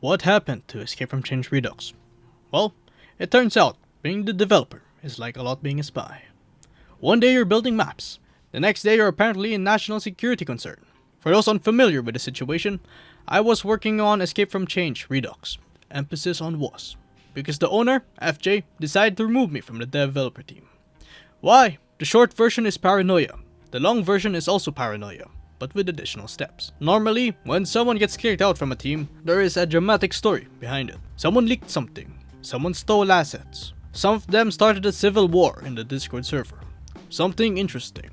What happened to Escape from Change Redux? Well, it turns out being the developer is like a lot being a spy. One day you're building maps, the next day you're apparently a national security concern. For those unfamiliar with the situation, I was working on Escape from Change Redux, emphasis on was, because the owner, FJ, decided to remove me from the developer team. Why? The short version is paranoia, the long version is also paranoia, but with additional steps. Normally, when someone gets kicked out from a team, there is a dramatic story behind it. Someone leaked something, someone stole assets, some of them started a civil war in the Discord server. Something interesting.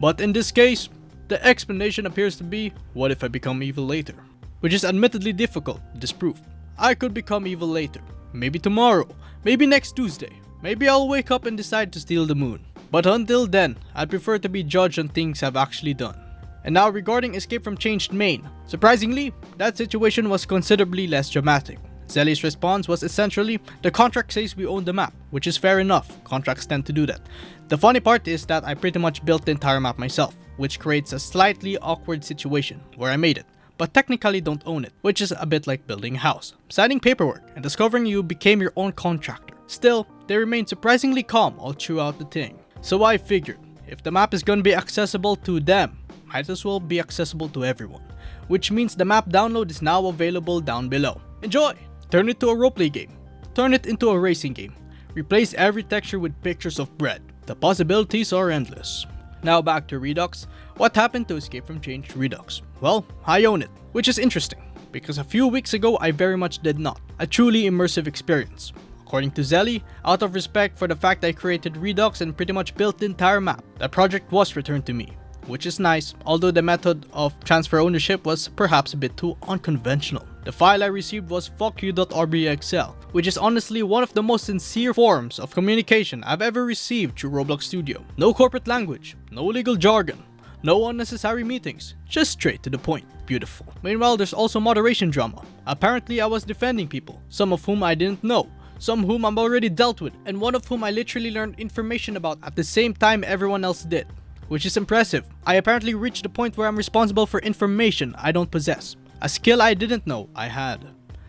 But in this case, the explanation appears to be, what if I become evil later? Which is admittedly difficult to disprove. I could become evil later, maybe tomorrow, maybe next Tuesday, maybe I'll wake up and decide to steal the moon. But until then, I'd prefer to be judged on things I've actually done. And now regarding Escape from Changed main, surprisingly, that situation was considerably less dramatic. Zelly's response was essentially, the contract says we own the map, which is fair enough, contracts tend to do that. The funny part is that I pretty much built the entire map myself, which creates a slightly awkward situation where I made it, but technically don't own it, which is a bit like building a house, signing paperwork, and discovering you became your own contractor. Still, they remained surprisingly calm all throughout the thing. So I figured, if the map is gonna be accessible to them, might as well be accessible to everyone, which means the map download is now available down below. Enjoy! Turn it to a roleplay game, turn it into a racing game, replace every texture with pictures of bread. The possibilities are endless. Now back to Redux. What happened to Escape from Change Redux? Well, I own it, which is interesting, because a few weeks ago I very much did not. A truly immersive experience. According to Zelly, out of respect for the fact I created Redux and pretty much built the entire map, the project was returned to me. Which is nice, although the method of transfer ownership was perhaps a bit too unconventional. The file I received was fuckyou.rbxl, which is honestly one of the most sincere forms of communication I've ever received through Roblox Studio. No corporate language, no legal jargon, no unnecessary meetings, just straight to the point. Beautiful. Meanwhile, there's also moderation drama. Apparently I was defending people, some of whom I didn't know, some whom I've already dealt with, and one of whom I literally learned information about at the same time everyone else did. Which is impressive. I apparently reached the point where I'm responsible for information I don't possess. A skill I didn't know I had.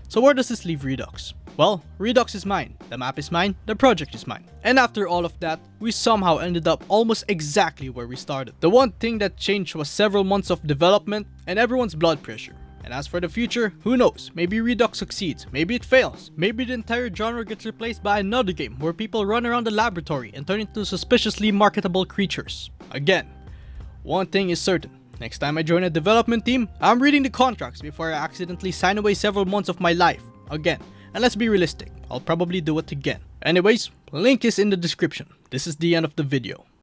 So where does this leave Redux? Well, Redux is mine, the map is mine, the project is mine. And after all of that, we somehow ended up almost exactly where we started. The one thing that changed was several months of development and everyone's blood pressure. And as for the future, who knows, maybe Redux succeeds, maybe it fails, maybe the entire genre gets replaced by another game where people run around the laboratory and turn into suspiciously marketable creatures. Again, one thing is certain, next time I join a development team, I'm reading the contracts before I accidentally sign away several months of my life, again. And let's be realistic, I'll probably do it again. Anyways, link is in the description. This is the end of the video.